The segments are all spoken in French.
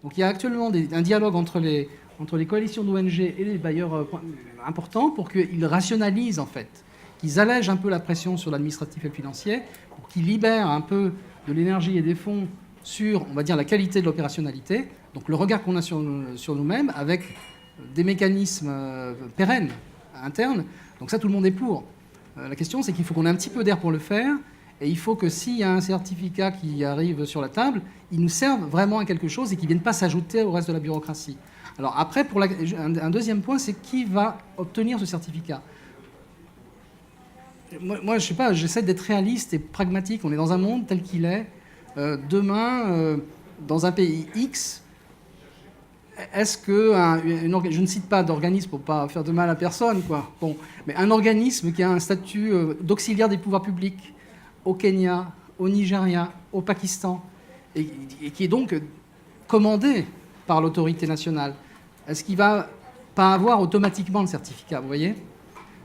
Donc il y a actuellement un dialogue entre les coalitions d'ONG et les bailleurs importants pour qu'ils rationalisent en fait, qu'ils allègent un peu la pression sur l'administratif et le financier, pour qu'ils libèrent un peu de l'énergie et des fonds sur, on va dire, la qualité de l'opérationnalité, donc le regard qu'on a sur nous-mêmes, avec des mécanismes pérennes, internes. Donc ça, tout le monde est pour. La question, c'est qu'il faut qu'on ait un petit peu d'air pour le faire, et il faut que s'il y a un certificat qui arrive sur la table, il nous serve vraiment à quelque chose et qu'il ne vienne pas s'ajouter au reste de la bureaucratie. Alors après, un deuxième point, c'est qui va obtenir ce certificat. Moi, je sais pas, j'essaie d'être réaliste et pragmatique. On est dans un monde tel qu'il est. Demain, dans un pays X, est-ce que je ne cite pas d'organisme pour ne pas faire de mal à personne, quoi. Bon, mais un organisme qui a un statut d'auxiliaire des pouvoirs publics au Kenya, au Nigeria, au Pakistan, et qui est donc commandé par l'autorité nationale, est-ce qu'il ne va pas avoir automatiquement le certificat, vous voyez ?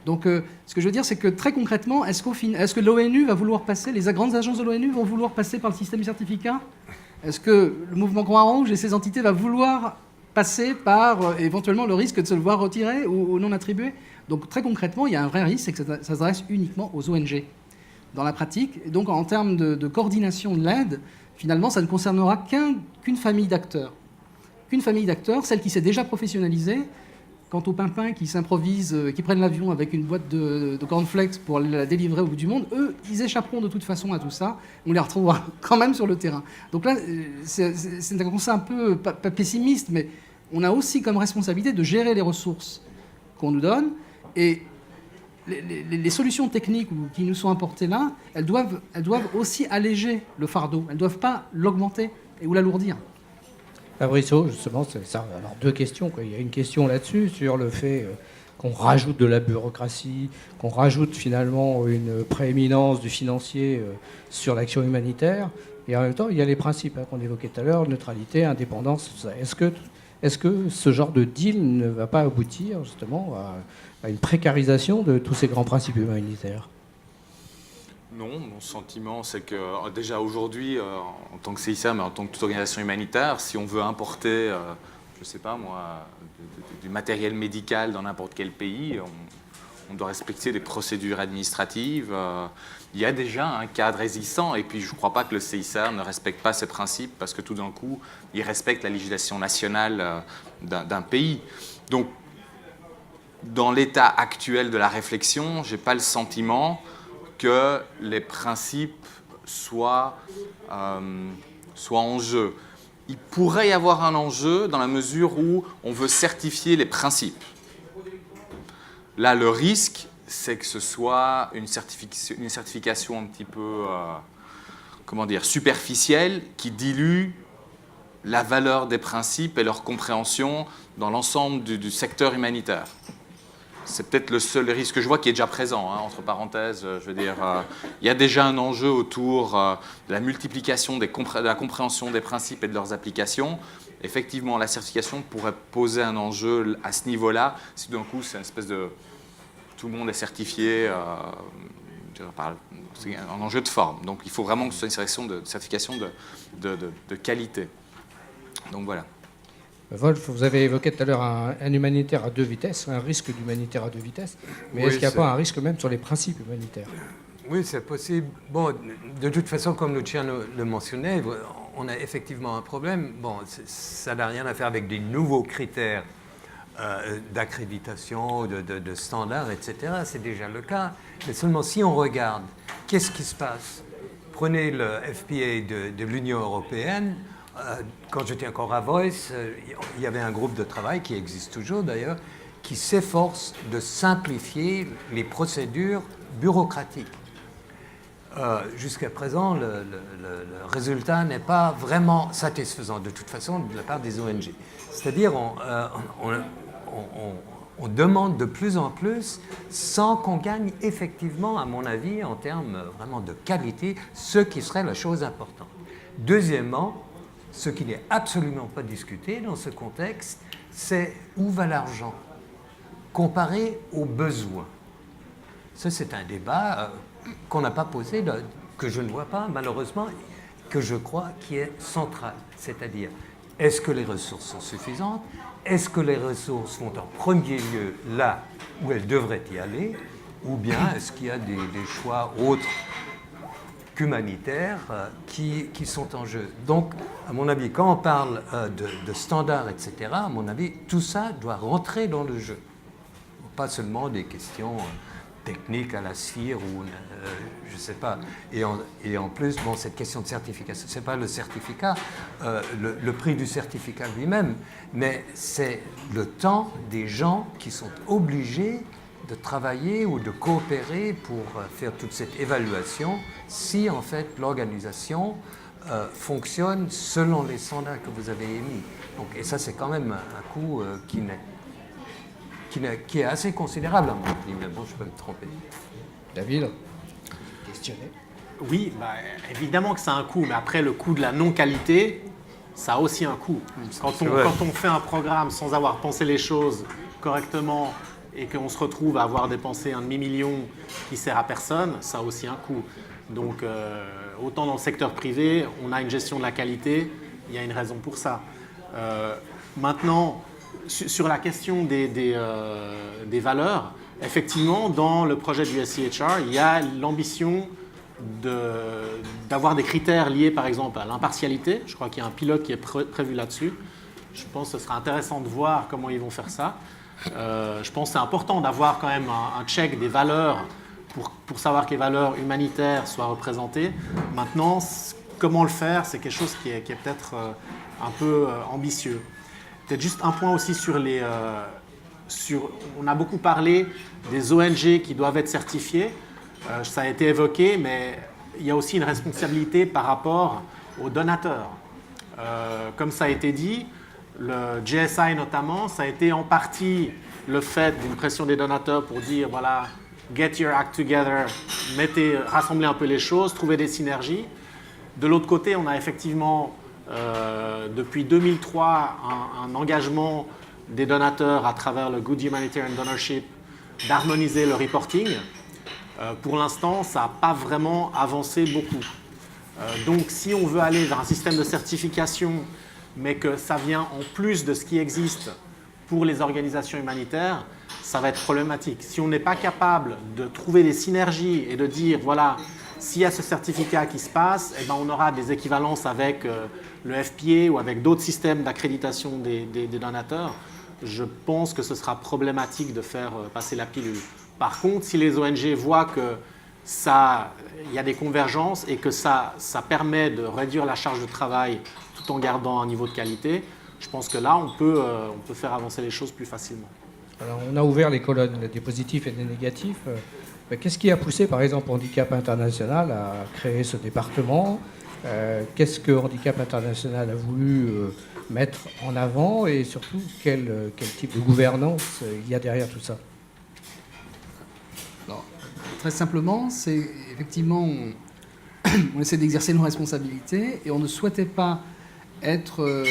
Donc, ce que je veux dire, c'est que très concrètement, est-ce que l'ONU va vouloir passer, les grandes agences de l'ONU vont vouloir passer par le système certificat ? Est-ce que le mouvement Croix-Rouge et ses entités va vouloir passer par éventuellement le risque de se le voir retirer ou non attribué ? Donc, très concrètement, il y a un vrai risque, c'est que ça s'adresse uniquement aux ONG dans la pratique. Et donc, en termes de coordination de l'aide, finalement, ça ne concernera qu'une famille d'acteurs. Qu'une famille d'acteurs, celle qui s'est déjà professionnalisée. Quant aux pimpins qui s'improvisent, qui prennent l'avion avec une boîte de cornflakes pour la délivrer au bout du monde, eux, ils échapperont de toute façon à tout ça. On les retrouvera quand même sur le terrain. Donc là, c'est un constat un peu, pas pessimiste, mais on a aussi comme responsabilité de gérer les ressources qu'on nous donne. Et les solutions techniques qui nous sont apportées là, elles doivent aussi alléger le fardeau. Elles ne doivent pas l'augmenter ou l'alourdir. Fabricio, justement, c'est ça. Alors, deux questions, quoi. Il y a une question là-dessus, sur le fait qu'on rajoute de la bureaucratie, qu'on rajoute finalement une prééminence du financier sur l'action humanitaire. Et en même temps, il y a les principes qu'on évoquait tout à l'heure, neutralité, indépendance, tout ça. Est-ce que ce genre de deal ne va pas aboutir justement à une précarisation de tous ces grands principes humanitaires ? Non, mon sentiment, c'est que déjà aujourd'hui, en tant que CICR, mais en tant que toute organisation humanitaire, si on veut importer, je ne sais pas moi, du matériel médical dans n'importe quel pays, on doit respecter des procédures administratives. Il y a déjà un cadre existant, et puis je ne crois pas que le CICR ne respecte pas ces principes, parce que tout d'un coup, il respecte la législation nationale d'un pays. Donc, dans l'état actuel de la réflexion, je n'ai pas le sentiment que les principes soient en jeu. Il pourrait y avoir un enjeu dans la mesure où on veut certifier les principes. Là, le risque, c'est que ce soit une certification un petit peu, superficielle, qui dilue la valeur des principes et leur compréhension dans l'ensemble du secteur humanitaire. C'est peut-être le seul risque que je vois qui est déjà présent, entre parenthèses. Je veux dire, il y a déjà un enjeu autour de la multiplication de la compréhension des principes et de leurs applications. Effectivement, la certification pourrait poser un enjeu à ce niveau-là, si d'un coup, c'est une espèce de... Tout le monde est certifié, c'est un enjeu de forme. Donc, il faut vraiment que ce soit une certification de qualité. Donc, voilà. Wolf, vous avez évoqué tout à l'heure un humanitaire à deux vitesses, un risque d'humanitaire à deux vitesses, mais oui, est-ce qu'il n'y a pas un risque même sur les principes humanitaires ? Oui, c'est possible. Bon, de toute façon, comme Luciano le mentionnait, on a effectivement un problème. Bon, ça n'a rien à faire avec des nouveaux critères d'accréditation, de standards, etc. C'est déjà le cas. Mais seulement si on regarde, qu'est-ce qui se passe ? Prenez le FPA de l'Union européenne. Quand j'étais encore à Voice, il y avait un groupe de travail, qui existe toujours d'ailleurs, qui s'efforce de simplifier les procédures bureaucratiques. Jusqu'à présent, le résultat n'est pas vraiment satisfaisant, de toute façon, de la part des ONG. C'est-à-dire, on demande de plus en plus sans qu'on gagne effectivement, à mon avis, en termes vraiment de qualité, ce qui serait la chose importante. Deuxièmement, ce qui n'est absolument pas discuté dans ce contexte, c'est où va l'argent comparé aux besoins. Ça, c'est un débat qu'on n'a pas posé, que je ne vois pas, malheureusement, que je crois qui est central. C'est-à-dire, est-ce que les ressources sont suffisantes? Est-ce que les ressources vont en premier lieu là où elles devraient y aller? Ou bien est-ce qu'il y a des choix autres qu'humanitaires qui sont en jeu? Donc, à mon avis, quand on parle de standards, etc., à mon avis, tout ça doit rentrer dans le jeu. Pas seulement des questions techniques à la cire ou je ne sais pas. Et en plus, bon, cette question de certification, ce n'est pas le certificat, le prix du certificat lui-même, mais c'est le temps des gens qui sont obligés de travailler ou de coopérer pour faire toute cette évaluation si en fait l'organisation fonctionne selon les standards que vous avez émis. Donc, et ça c'est quand même un coût qui est assez considérable à mon avis, mais bon je peux me tromper. David, questionné. Oui, bah, évidemment que ça a un coût, mais après le coût de la non-qualité, ça a aussi un coût. Quand on fait un programme sans avoir pensé les choses correctement et qu'on se retrouve à avoir dépensé un demi-million qui sert à personne, ça a aussi un coût. Donc autant dans le secteur privé, on a une gestion de la qualité, il y a une raison pour ça. Maintenant, sur la question des valeurs, effectivement, dans le projet du SCHR, il y a l'ambition d'avoir des critères liés par exemple à l'impartialité. Je crois qu'il y a un pilote qui est prévu là-dessus. Je pense que ce sera intéressant de voir comment ils vont faire ça. Je pense que c'est important d'avoir quand même un check des valeurs pour savoir que les valeurs humanitaires soient représentées. Maintenant, comment le faire, c'est quelque chose qui est peut-être un peu ambitieux. Peut-être juste un point aussi on a beaucoup parlé des ONG qui doivent être certifiées. Ça a été évoqué, mais il y a aussi une responsabilité par rapport aux donateurs. Comme ça a été dit, le GSI notamment, ça a été en partie le fait d'une pression des donateurs pour dire voilà, get your act together, rassemblez un peu les choses, trouvez des synergies. De l'autre côté, on a effectivement depuis 2003 un engagement des donateurs à travers le Good Humanitarian Donorship d'harmoniser le reporting. Pour l'instant, ça n'a pas vraiment avancé beaucoup. Donc si on veut aller vers un système de certification, mais que ça vient en plus de ce qui existe pour les organisations humanitaires, ça va être problématique. Si on n'est pas capable de trouver des synergies et de dire, voilà, s'il y a ce certificat qui se passe, eh ben on aura des équivalences avec le FPA ou avec d'autres systèmes d'accréditation des donateurs, je pense que ce sera problématique de faire passer la pilule. Par contre, si les ONG voient qu'il y a des convergences et que ça permet de réduire la charge de travail tout en gardant un niveau de qualité, je pense que là, on peut faire avancer les choses plus facilement. Alors, on a ouvert les colonnes des positifs et des négatifs. Qu'est-ce qui a poussé, par exemple, Handicap International à créer ce département? Qu'est-ce que Handicap International a voulu mettre en avant et surtout quel type de gouvernance il y a derrière tout ça? Alors, très simplement, c'est effectivement, on essaie d'exercer nos responsabilités et on ne souhaitait pas être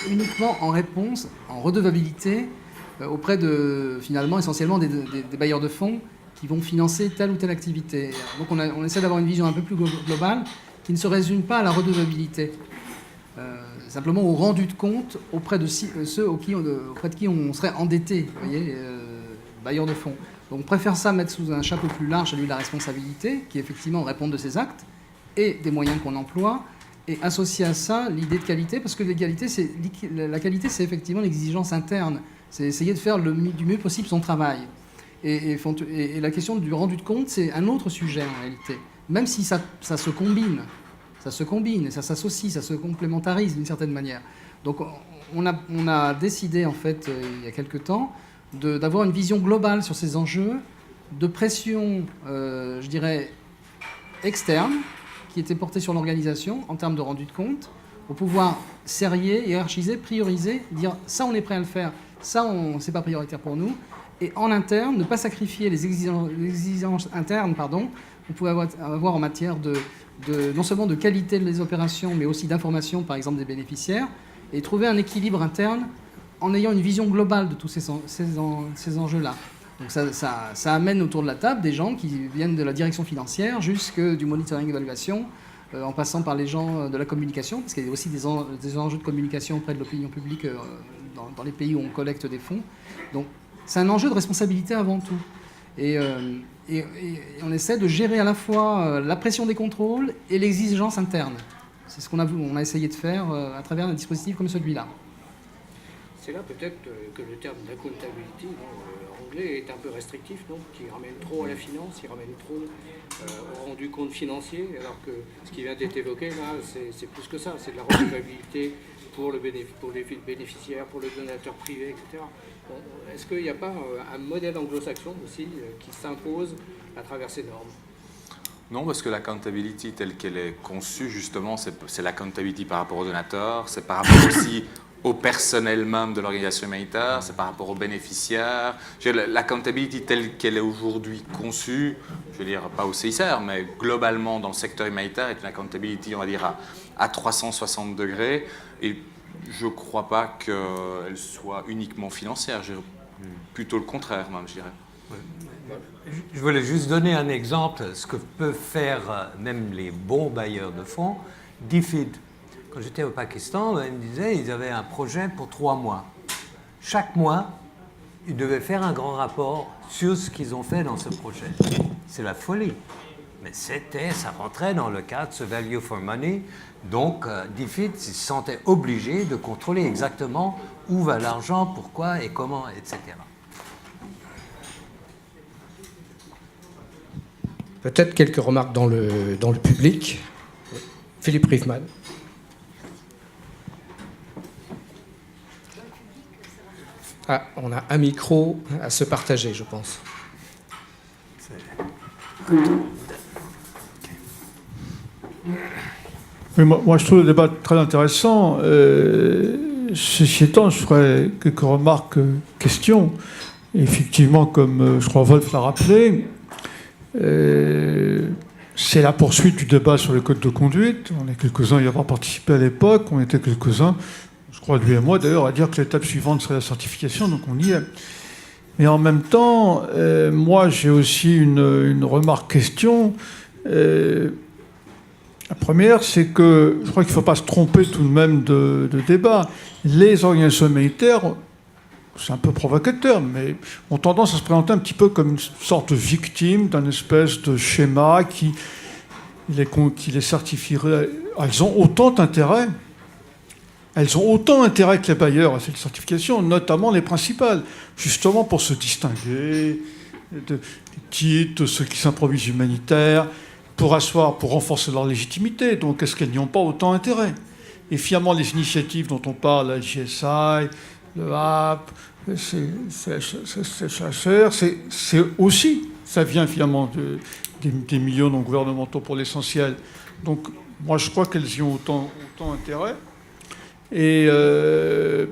uniquement en réponse, en redevabilité auprès de, finalement, essentiellement des bailleurs de fonds qui vont financer telle ou telle activité. Donc on essaie d'avoir une vision un peu plus globale qui ne se résume pas à la redevabilité, simplement au rendu de compte auprès de ceux auprès de qui on serait endetté, vous voyez, bailleurs de fonds. Donc on préfère ça mettre sous un chapeau plus large, celui de la responsabilité, qui effectivement répond de ses actes et des moyens qu'on emploie, et associer à ça l'idée de qualité, parce que la qualité, c'est effectivement l'exigence interne. C'est essayer de faire du mieux possible son travail. Et la question du rendu de compte, c'est un autre sujet en réalité. Même si ça se combine, et ça s'associe, ça se complémentarise d'une certaine manière. Donc on a décidé en fait il y a quelque temps d'avoir une vision globale sur ces enjeux de pression, je dirais, externe, qui était portée sur l'organisation en termes de rendu de compte, pour pouvoir serrer, hiérarchiser, prioriser, dire ça on est prêt à le faire, ça c'est pas prioritaire pour nous, et en interne, ne pas sacrifier les exigences internes, qu'on pouvait avoir en matière non seulement de qualité des opérations, mais aussi d'information, par exemple, des bénéficiaires, et trouver un équilibre interne en ayant une vision globale de tous ces enjeux-là. Donc ça amène autour de la table des gens qui viennent de la direction financière jusque du monitoring évaluation, en passant par les gens de la communication, parce qu'il y a aussi des enjeux de communication auprès de l'opinion publique dans les pays où on collecte des fonds. Donc c'est un enjeu de responsabilité avant tout. Et on essaie de gérer à la fois la pression des contrôles et l'exigence interne. C'est ce qu'on a essayé de faire à travers un dispositif comme celui-là. C'est là peut-être que le terme d'accountability anglais est un peu restrictif, non, qui ramène trop à la finance, qui ramène trop au rendu compte financier, alors que ce qui vient d'être évoqué là, c'est plus que ça, c'est de la recevabilité pour les bénéficiaires, pour le donateur privé, etc. Bon, est-ce qu'il n'y a pas un modèle anglo-saxon aussi qui s'impose à travers ces normes? Non, parce que l'accountability telle qu'elle est conçue, justement, c'est l'accountability par rapport aux donateurs, c'est par rapport aussi au personnel même de l'organisation humanitaire, c'est par rapport aux bénéficiaires. L'accountability telle qu'elle est aujourd'hui conçue, je veux dire, pas au CICR, mais globalement dans le secteur humanitaire, est une accountability, on va dire, à 360 degrés. Et je ne crois pas qu'elle soit uniquement financière, plutôt le contraire même, je dirais. Je voulais juste donner un exemple, ce que peuvent faire même les bons bailleurs de fonds. DFID, quand j'étais au Pakistan, ils me disaient qu'ils avaient un projet pour 3 mois. Chaque mois, ils devaient faire un grand rapport sur ce qu'ils ont fait dans ce projet. C'est la folie. Mais ça rentrait dans le cadre de ce value for money. Donc, DFID se sentait obligé de contrôler exactement où va l'argent, pourquoi et comment, etc. Peut-être quelques remarques dans le public. Philippe Riefmann. Ah, on a un micro à se partager, je pense. Oui, moi, je trouve le débat très intéressant. Ceci étant, je ferai quelques remarques, questions. Effectivement, comme je crois Wolf l'a rappelé, c'est la poursuite du débat sur le code de conduite. On est quelques-uns à y avoir participé à l'époque. On était quelques-uns, je crois lui et moi d'ailleurs, à dire que l'étape suivante serait la certification, donc on y est. Mais en même temps, moi j'ai aussi une remarque question. La première, c'est que je crois qu'il ne faut pas se tromper tout de même de débat. Les organisations humanitaires, c'est un peu provocateur, mais ont tendance à se présenter un petit peu comme une sorte de victime d'un espèce de schéma qui les certifierait. Elles ont autant d'intérêt. Elles ont autant intérêt que les bailleurs à cette certification, notamment les principales, justement pour se distinguer des titres, de ceux qui s'improvisent humanitaires, pour renforcer leur légitimité. Donc, est-ce qu'elles n'y ont pas autant intérêt? Et finalement, les initiatives dont on parle, la GSI, le HAP, le CHR, c'est aussi, ça vient finalement des milieux non gouvernementaux pour l'essentiel. Donc, moi, je crois qu'elles y ont autant intérêt. Et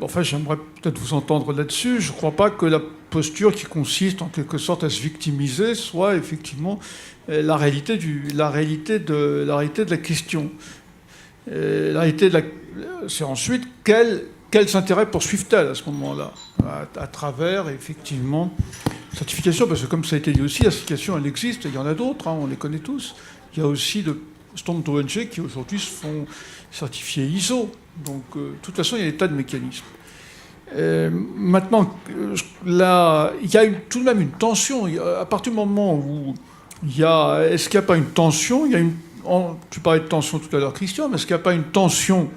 enfin, j'aimerais peut-être vous entendre là-dessus. Je ne crois pas que la posture qui consiste en quelque sorte à se victimiser soit effectivement la réalité de la question. C'est ensuite quels intérêts poursuivent-elles à ce moment-là, à travers effectivement la certification, parce que comme ça a été dit aussi, la certification elle existe, et il y en a d'autres, on les connaît tous. Il y a aussi de nombre d'ONG qui aujourd'hui se font certifier ISO. Donc, de toute façon, il y a des tas de mécanismes. Maintenant, là, il y a tout de même une tension. À partir du moment où est-ce qu'il n'y a pas une tension? Tu parlais de tension tout à l'heure, Christian, mais est-ce qu'il n'y a pas une tension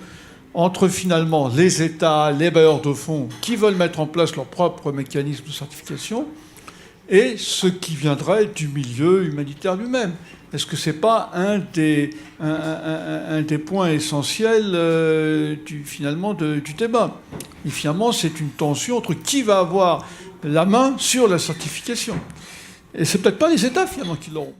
entre finalement les États, les bailleurs de fonds qui veulent mettre en place leur propre mécanisme de certification et ce qui viendrait du milieu humanitaire lui-même? Est-ce que ce n'est pas un des points essentiels finalement du débat? Et finalement, c'est une tension entre qui va avoir la main sur la certification. Et ce n'est peut-être pas les États finalement qui l'auront.